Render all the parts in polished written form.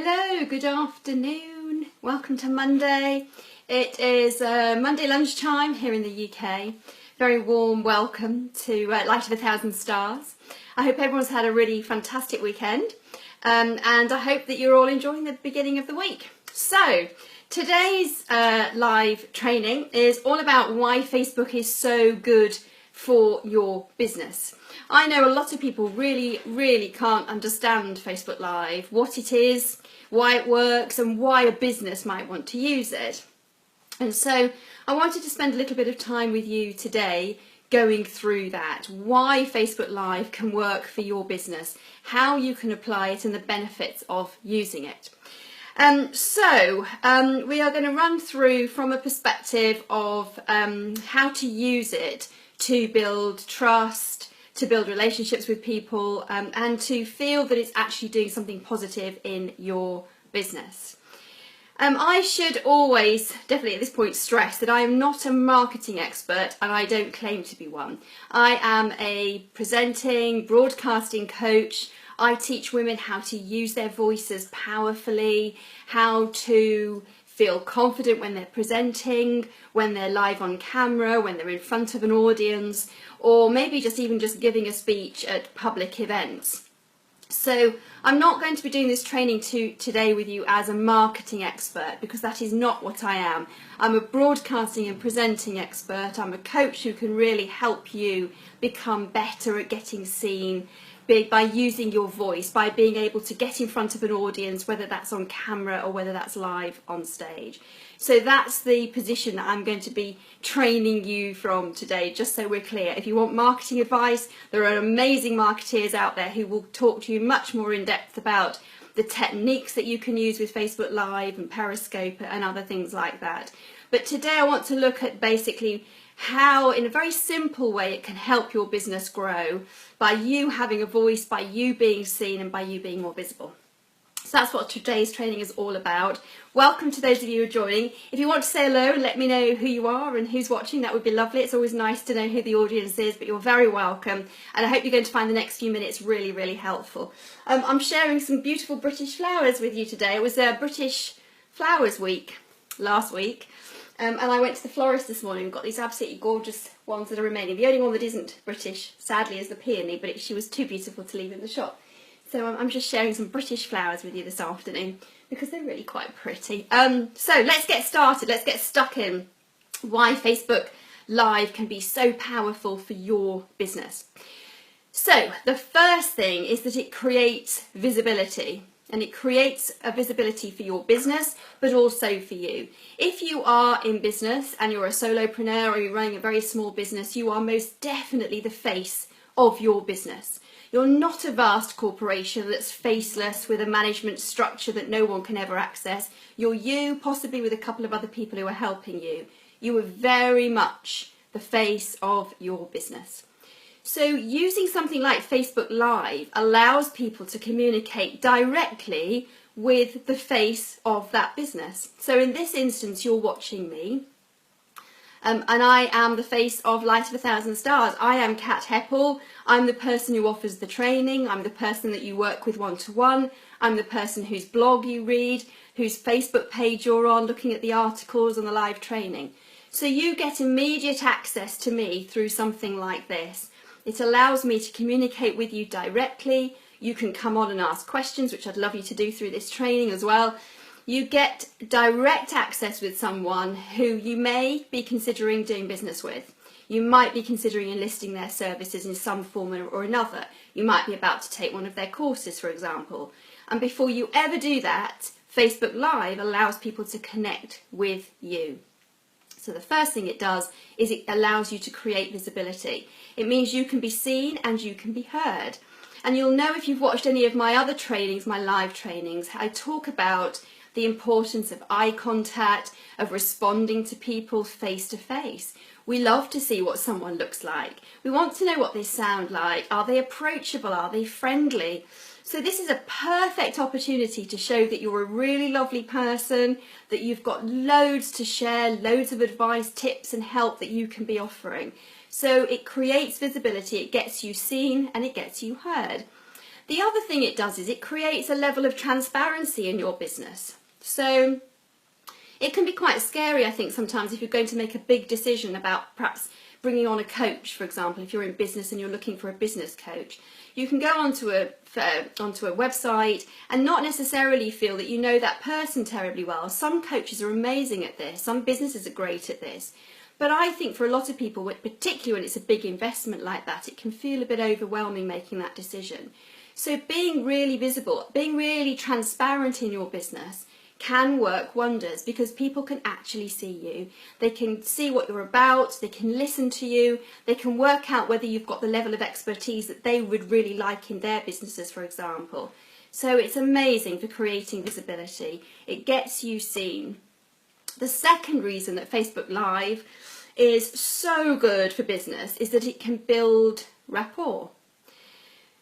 Hello, good afternoon. Welcome to Monday. It is Monday lunchtime here in the UK. Very warm welcome to Light of 1,000 Stars. I hope everyone's had a really fantastic weekend and I hope that you're all enjoying the beginning of the week. So today's live training is all about why Facebook is so good for your business. I know a lot of people really can't understand Facebook Live, what it is, why it works and why a business might want to use it. And so I wanted to spend a little bit of time with you today going through that, why Facebook Live can work for your business, how you can apply it and the benefits of using it. We are going to run through from a perspective of how to use it to build trust, to build relationships with people and to feel that it's actually doing something positive in your business. I should always, definitely at this point, stress that I am not a marketing expert and I don't claim to be one. I am a presenting, broadcasting coach. I teach women how to use their voices powerfully, how to feel confident when they're presenting, when they're live on camera, when they're in front of an audience, or maybe even just giving a speech at public events. So I'm not going to be doing this training today with you as a marketing expert, because that is not what I am. I'm a broadcasting and presenting expert. I'm a coach who can really help you become better at getting seen by using your voice, by being able to get in front of an audience, whether that's on camera or whether that's live on stage. So that's the position that I'm going to be training you from today, just so we're clear. If you want marketing advice, there are amazing marketeers out there who will talk to you much more in depth about the techniques that you can use with Facebook Live and Periscope and other things like that. But today I want to look at basically how, in a very simple way, it can help your business grow by you having a voice, by you being seen and by you being more visible. So that's what today's training is all about. Welcome to those of you who are joining. If you want to say hello and let me know who you are and who's watching, that would be lovely. It's always nice to know who the audience is, but you're very welcome. And I hope you're going to find the next few minutes really helpful. I'm sharing some beautiful British flowers with you today. It was British Flowers Week last week. And I went to the florist this morning and got these absolutely gorgeous ones that are remaining. The only one that isn't British, sadly, is the peony, but she was too beautiful to leave in the shop. So I'm just sharing some British flowers with you this afternoon because they're really quite pretty. So let's get started. Let's get stuck in why Facebook Live can be so powerful for your business. So the first thing is that it creates visibility. And it creates a visibility for your business, but also for you. If you are in business and you're a solopreneur or you're running a very small business, you are most definitely the face of your business. You're not a vast corporation that's faceless with a management structure that no one can ever access. You're you, possibly with a couple of other people who are helping you. You are very much the face of your business. So using something like Facebook Live allows people to communicate directly with the face of that business. So in this instance, you're watching me, and I am the face of Light of 1,000 Stars. I am Kat Heppel. I'm the person who offers the training. I'm the person that you work with one-to-one. I'm the person whose blog you read, whose Facebook page you're on, looking at the articles and the live training. So you get immediate access to me through something like this. It allows me to communicate with you directly. You can come on and ask questions, which I'd love you to do through this training as well. You get direct access with someone who you may be considering doing business with. You might be considering enlisting their services in some form or another. You might be about to take one of their courses, for example. And before you ever do that, Facebook Live allows people to connect with you. So the first thing it does is it allows you to create visibility. It means you can be seen and you can be heard. And you'll know if you've watched any of my other trainings, my live trainings, I talk about the importance of eye contact, of responding to people face to face. We love to see what someone looks like. We want to know what they sound like. Are they approachable? Are they friendly? So this is a perfect opportunity to show that you're a really lovely person, that you've got loads to share, loads of advice, tips and help that you can be offering. So it creates visibility, it gets you seen and it gets you heard. The other thing it does is it creates a level of transparency in your business. So it can be quite scary, I think, sometimes if you're going to make a big decision about perhaps bringing on a coach, for example, if you're in business and you're looking for a business coach. You can go onto a website and not necessarily feel that you know that person terribly well. Some coaches are amazing at this, some businesses are great at this. But I think for a lot of people, particularly when it's a big investment like that, it can feel a bit overwhelming making that decision. So being really visible, being really transparent in your business can work wonders, because people can actually see you. They can see what you're about, they can listen to you, they can work out whether you've got the level of expertise that they would really like in their businesses, for example. So it's amazing for creating visibility. It gets you seen. The second reason that Facebook Live is so good for business is that it can build rapport.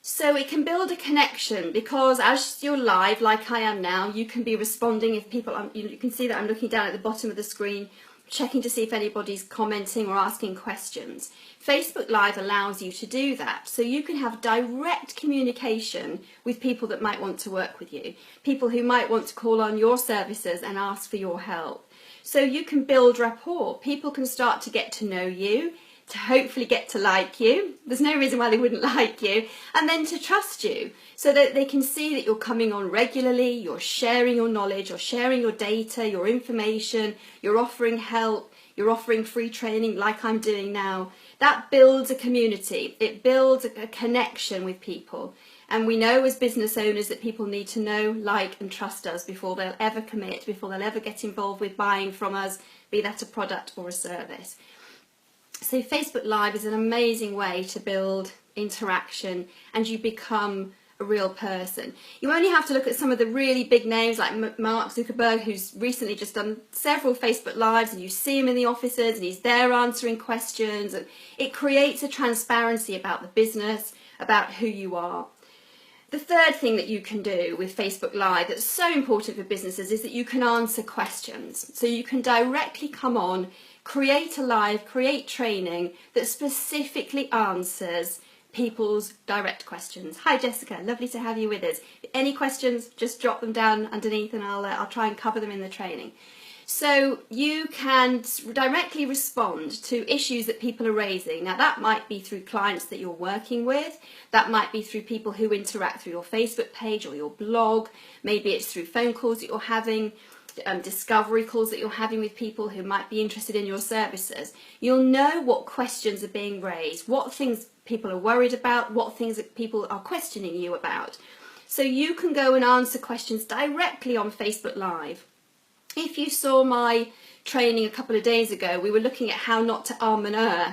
So it can build a connection, because as you're live, like I am now, you can be responding if people, you can see that I'm looking down at the bottom of the screen, checking to see if anybody's commenting or asking questions. Facebook Live allows you to do that. So you can have direct communication with people that might want to work with you, people who might want to call on your services and ask for your help. So you can build rapport. People can start to get to know you, to hopefully get to like you. There's no reason why they wouldn't like you. And then to trust you, so that they can see that you're coming on regularly, you're sharing your knowledge, you're sharing your data, your information, you're offering help, you're offering free training like I'm doing now. That builds a community. It builds a connection with people. And we know as business owners that people need to know, like and trust us before they'll ever commit, before they'll ever get involved with buying from us, be that a product or a service. So Facebook Live is an amazing way to build interaction, and you become a real person. You only have to look at some of the really big names like Mark Zuckerberg, who's recently just done several Facebook Lives, and you see him in the offices and he's there answering questions, and it creates a transparency about the business, about who you are. The third thing that you can do with Facebook Live that's so important for businesses is that you can answer questions. So you can directly come on, create a live, create training that specifically answers people's direct questions. Hi Jessica, lovely to have you with us. Any questions, just drop them down underneath and I'll try and cover them in the training. So you can directly respond to issues that people are raising. Now that might be through clients that you're working with, that might be through people who interact through your Facebook page or your blog, maybe it's through phone calls that you're having, discovery calls that you're having with people who might be interested in your services. You'll know what questions are being raised, what things people are worried about, what things that people are questioning you about. So you can go and answer questions directly on Facebook Live. If you saw my training a couple of days ago, we were looking at how not to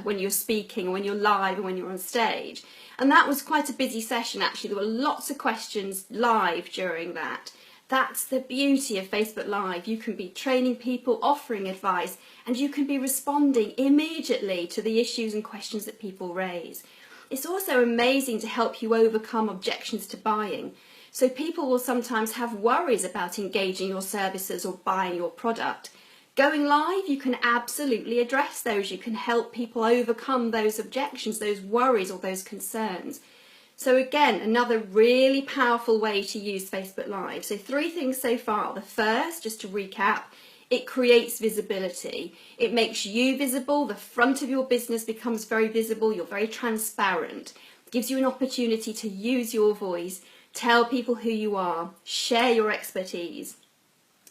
when you're speaking, or when you're live, and when you're on stage. And that was quite a busy session actually. There were lots of questions live during that. That's the beauty of Facebook Live. You can be training people, offering advice, and you can be responding immediately to the issues and questions that people raise. It's also amazing to help you overcome objections to buying. So people will sometimes have worries about engaging your services or buying your product. Going live, you can absolutely address those. You can help people overcome those objections, those worries or those concerns. So again, another really powerful way to use Facebook Live. So 3 things so far. The first, just to recap, it creates visibility. It makes you visible. The front of your business becomes very visible. You're very transparent. It gives you an opportunity to use your voice, tell people who you are, share your expertise.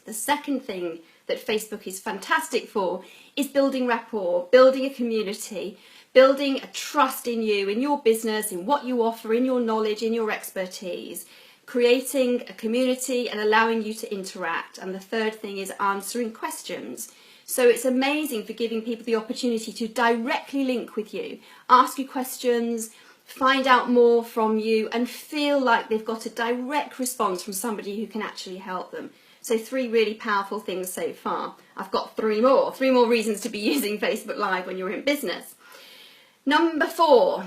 The second thing that Facebook is fantastic for is building rapport, building a community, building a trust in you, in your business, in what you offer, in your knowledge, in your expertise, creating a community and allowing you to interact. And the third thing is answering questions. So it's amazing for giving people the opportunity to directly link with you, ask you questions, find out more from you, and feel like they've got a direct response from somebody who can actually help them. So 3 really powerful things so far. I've got 3 more reasons to be using Facebook Live when you're in business. Number 4,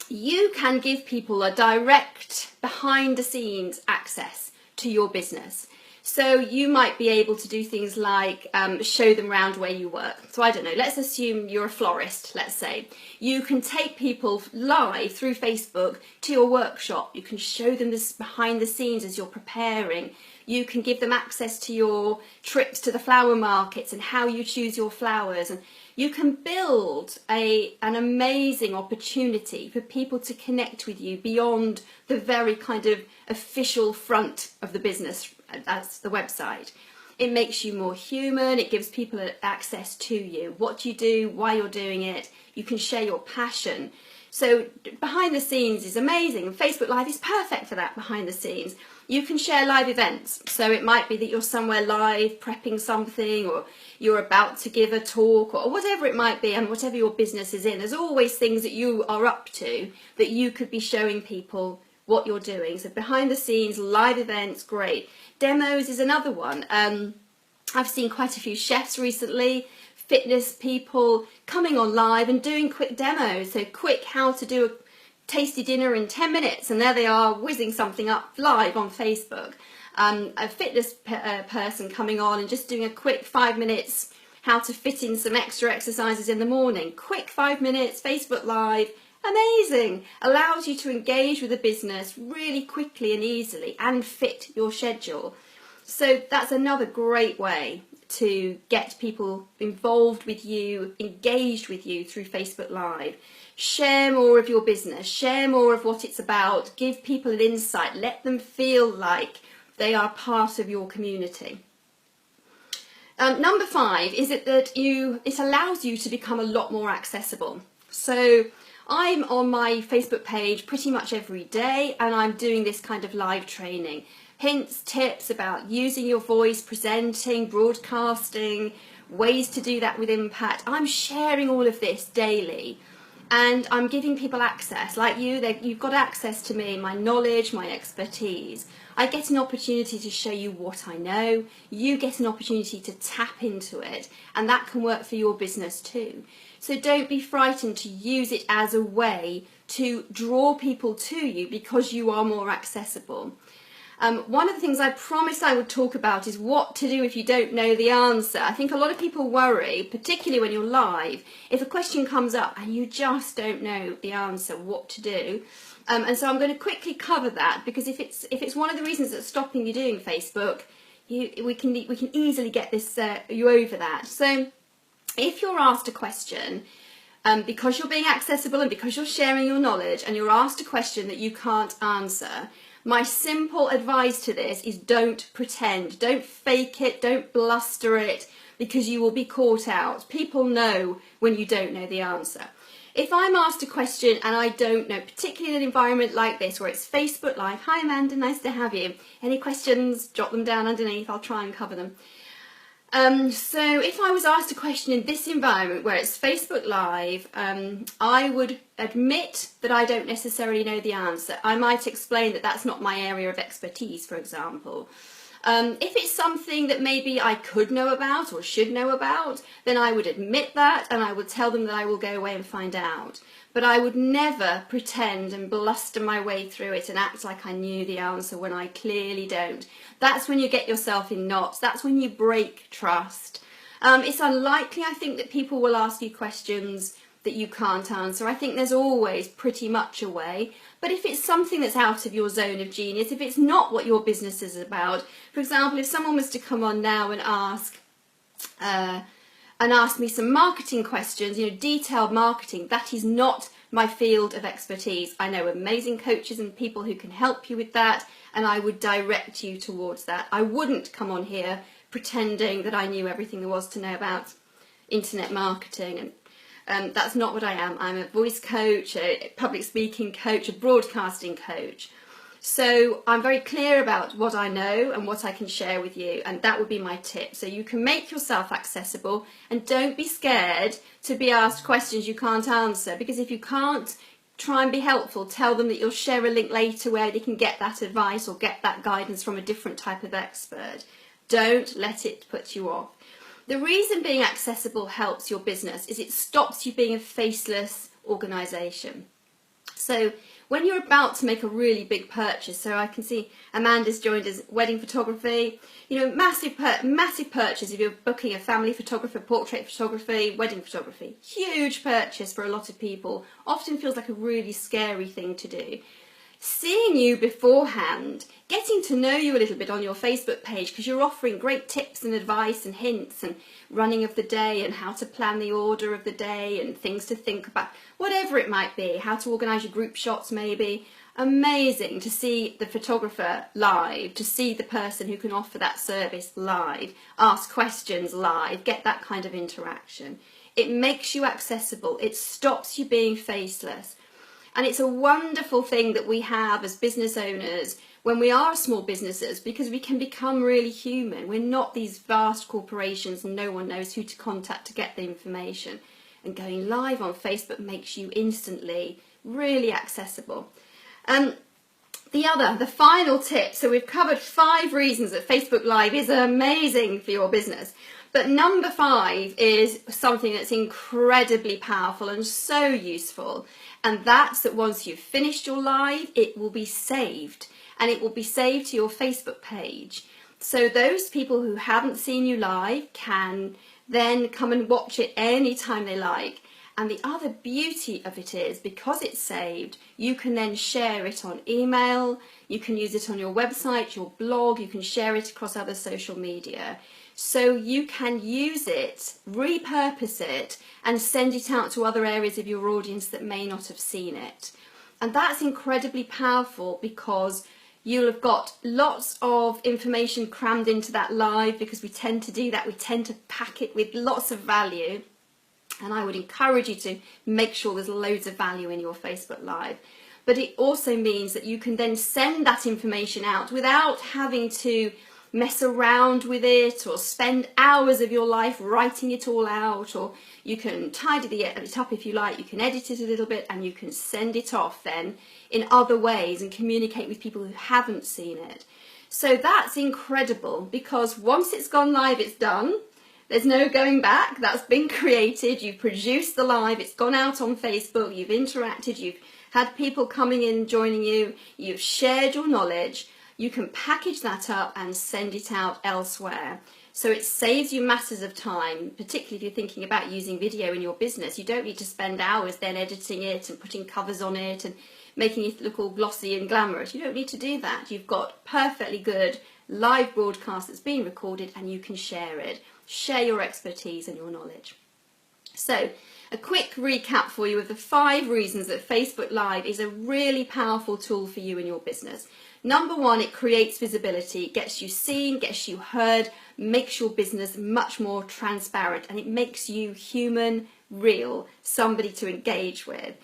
you can give people a direct behind the scenes access to your business. So you might be able to do things like show them around where you work. So I don't know, let's assume you're a florist, let's say. You can take people live through Facebook to your workshop. You can show them this behind the scenes as you're preparing. You can give them access to your trips to the flower markets and how you choose your flowers. And you can build an amazing opportunity for people to connect with you beyond the very kind of official front of the business. That's the website. It makes you more human. It gives people access to you, what you do, why you're doing it. You can share your passion. So behind the scenes is amazing, and Facebook Live is perfect for that. Behind the scenes, you can share live events. So it might be that you're somewhere live prepping something, or you're about to give a talk, or whatever it might be, and whatever your business is in. There's always things that you are up to that you could be showing people what you're doing. So behind the scenes, live events, great. Demos is another one. I've seen quite a few chefs recently, fitness people coming on live and doing quick demos. So quick how to do a tasty dinner in 10 minutes, and there they are whizzing something up live on Facebook. A fitness person coming on and just doing a quick 5 minutes how to fit in some extra exercises in the morning. Quick 5 minutes, Facebook Live. Amazing. Allows you to engage with the business really quickly and easily and fit your schedule. So that's another great way to get people involved with you, engaged with you through Facebook Live. Share more of your business, share more of what it's about, give people an insight, let them feel like they are part of your community. Number 5 is that it allows you to become a lot more accessible. So I'm on my Facebook page pretty much every day, and I'm doing this kind of live training. Hints, tips about using your voice, presenting, broadcasting, ways to do that with impact. I'm sharing all of this daily, and I'm giving people access. Like you've got access to me, my knowledge, my expertise. I get an opportunity to show you what I know. You get an opportunity to tap into it, and that can work for your business too. So don't be frightened to use it as a way to draw people to you because you are more accessible. One of the things I promised I would talk about is what to do if you don't know the answer. I think a lot of people worry, particularly when you're live, if a question comes up and you just don't know the answer, what to do. And so I'm going to quickly cover that, because if it's one of the reasons that's stopping you doing Facebook, we can easily get you over that. So if you're asked a question, because you're being accessible and because you're sharing your knowledge, and you're asked a question that you can't answer, my simple advice to this is don't pretend, don't fake it, don't bluster it, because you will be caught out. People know when you don't know the answer. If I'm asked a question and I don't know, particularly in an environment like this where it's Facebook Live, hi Amanda, nice to have you. Any questions, jot them down underneath, I'll try and cover them. So if I was asked a question in this environment where it's Facebook Live, I would admit that I don't necessarily know the answer. I might explain that that's not my area of expertise, for example. If it's something that maybe I could know about or should know about, then I would admit that, and I would tell them that I will go away and find out. But I would never pretend and bluster my way through it and act like I knew the answer when I clearly don't. That's when you get yourself in knots. That's when you break trust. It's unlikely, I think, that people will ask you questions that you can't answer. I think there's always pretty much a way. But if it's something that's out of your zone of genius, if it's not what your business is about, for example, if someone was to come on now and ask me some marketing questions, detailed marketing, that is not my field of expertise. I know amazing coaches and people who can help you with that, and I would direct you towards that. I wouldn't come on here pretending that I knew everything there was to know about internet marketing, and that's not what I am. I'm a voice coach, a public speaking coach, a broadcasting coach. So I'm very clear about what I know and what I can share with you, and that would be my tip. So you can make yourself accessible, and don't be scared to be asked questions you can't answer, because if you can't, try and be helpful. Tell them that you'll share a link later where they can get that advice or get that guidance from a different type of expert. Don't let it put you off. The reason being accessible helps your business is it stops you being a faceless organisation. So when you're about to make a really big purchase. So I can see Amanda's joined us, wedding photography, you know, massive purchase. If you're booking a family photographer, portrait photography, wedding photography, huge purchase for a lot of people, often feels like a really scary thing to do. Seeing you beforehand, getting to know you a little bit on your Facebook page, because you're offering great tips and advice and hints and running of the day and how to plan the order of the day and things to think about, whatever it might be, how to organise your group shots maybe. Amazing to see the photographer live, to see the person who can offer that service live, ask questions live, get that kind of interaction. It makes you accessible, it stops you being faceless. And it's a wonderful thing that we have as business owners when we are small businesses, because we can become really human. We're not these vast corporations and no one knows who to contact to get the information. And going live on Facebook makes you instantly really accessible. The final tip, so we've covered 5 reasons that Facebook Live is amazing for your business. But number 5 is something that's incredibly powerful and so useful. And that's that once you've finished your live, it will be saved. And it will be saved to your Facebook page. So those people who haven't seen you live can then come and watch it anytime they like. And the other beauty of it is, because it's saved, you can then share it on email, you can use it on your website, your blog, you can share it across other social media. So you can use it, repurpose it, and send it out to other areas of your audience that may not have seen it. And that's incredibly powerful, because you'll have got lots of information crammed into that live, because we tend to do that. We tend to pack it with lots of value. And I would encourage you to make sure there's loads of value in your Facebook Live. But it also means that you can then send that information out without having to mess around with it or spend hours of your life writing it all out, or you can tidy it up if you like, you can edit it a little bit, and you can send it off then in other ways and communicate with people who haven't seen it. So that's incredible, because once it's gone live, it's done. There's no going back. That's been created. You've produced the live. It's gone out on Facebook. You've interacted. You've had people coming in, joining you. You've shared your knowledge. You can package that up and send it out elsewhere. So it saves you masses of time, particularly if you're thinking about using video in your business. You don't need to spend hours then editing it and putting covers on it and making it look all glossy and glamorous. You don't need to do that. You've got perfectly good live broadcast that's being recorded, and you can share it. Share your expertise and your knowledge. So a quick recap for you of the 5 reasons that Facebook Live is a really powerful tool for you in your business. Number 1, it creates visibility. It gets you seen, gets you heard, makes your business much more transparent, and it makes you human, real, somebody to engage with.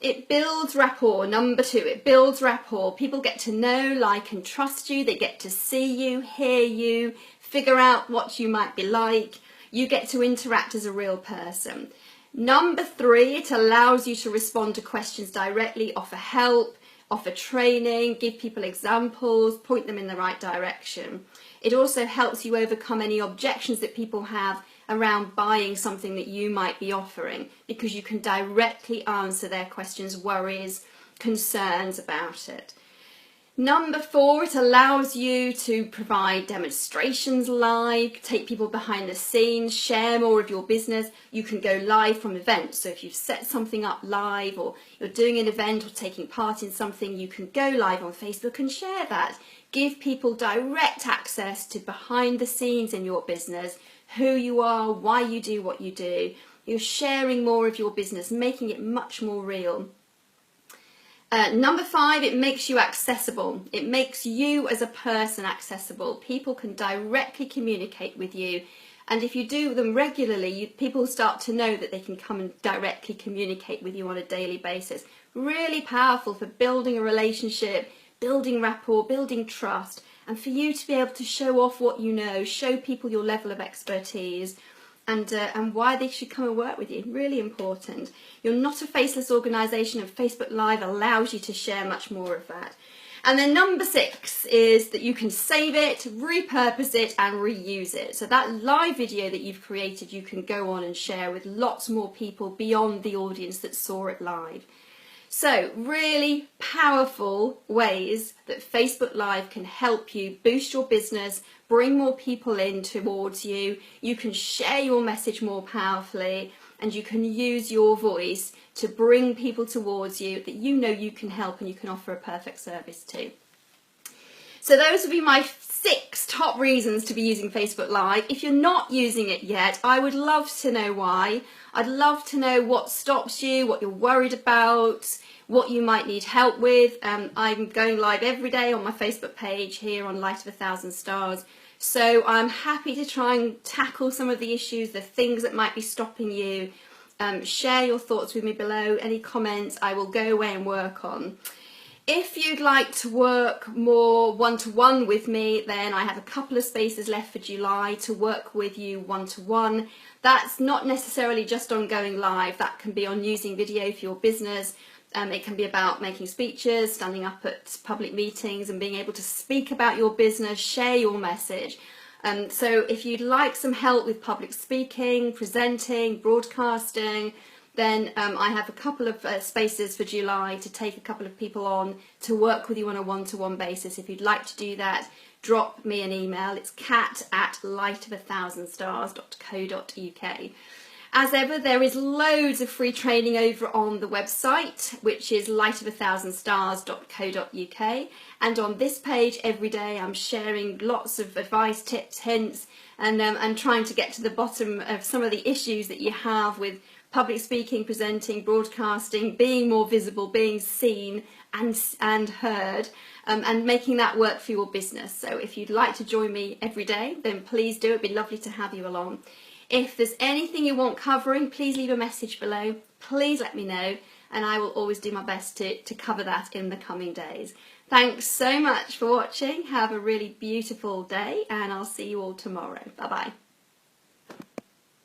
It builds rapport. Number 2, it builds rapport. People get to know, like and trust you. They get to see you, hear you, figure out what you might be like. You get to interact as a real person. Number 3, it allows you to respond to questions directly, offer help, offer training, give people examples, point them in the right direction. It also helps you overcome any objections that people have around buying something that you might be offering, because you can directly answer their questions, worries, concerns about it. Number 4, it allows you to provide demonstrations live, take people behind the scenes, share more of your business. You can go live from events. So if you've set something up live, or you're doing an event or taking part in something, you can go live on Facebook and share that. Give people direct access to behind the scenes in your business, who you are, why you do what you do. You're sharing more of your business, making it much more real. Number 5, it makes you accessible. It makes you as a person accessible. People can directly communicate with you, and if you do them regularly, people start to know that they can come and directly communicate with you on a daily basis. Really powerful for building a relationship, building rapport, building trust, and for you to be able to show off what you know, show people your level of expertise, and why they should come and work with you. Really important. You're not a faceless organisation, and Facebook Live allows you to share much more of that. And then number 6 is that you can save it, repurpose it, and reuse it. So that live video that you've created, you can go on and share with lots more people beyond the audience that saw it live. So really powerful ways that Facebook Live can help you boost your business, bring more people in towards you. You can share your message more powerfully, and you can use your voice to bring people towards you that you know you can help and you can offer a perfect service to. So those would be my 6 top reasons to be using Facebook Live. If you're not using it yet, I would love to know why. I'd love to know what stops you, what you're worried about, what you might need help with. I'm going live every day on my Facebook page here on Light of 1,000 Stars. So I'm happy to try and tackle some of the issues, the things that might be stopping you. Share your thoughts with me below. Any comments I will go away and work on. If you'd like to work more one-to-one with me, then I have a couple of spaces left for July to work with you one-to-one. That's not necessarily just on going live. That can be on using video for your business. It can be about making speeches, standing up at public meetings and being able to speak about your business, share your message. So if you'd like some help with public speaking, presenting, broadcasting, then I have a couple of spaces for July to take a couple of people on to work with you on a one-to-one basis. If you'd like to do that, drop me an email. It's kat@lightof1000stars.co.uk. As ever, there is loads of free training over on the website, which is lightof1000stars.co.uk. And on this page every day, I'm sharing lots of advice, tips, hints, and trying to get to the bottom of some of the issues that you have with public speaking, presenting, broadcasting, being more visible, being seen and heard, and making that work for your business. So if you'd like to join me every day, then please do. It'd be lovely to have you along. If there's anything you want covering, please leave a message below. Please let me know, and I will always do my best to cover that in the coming days. Thanks so much for watching. Have a really beautiful day, and I'll see you all tomorrow. Bye-bye.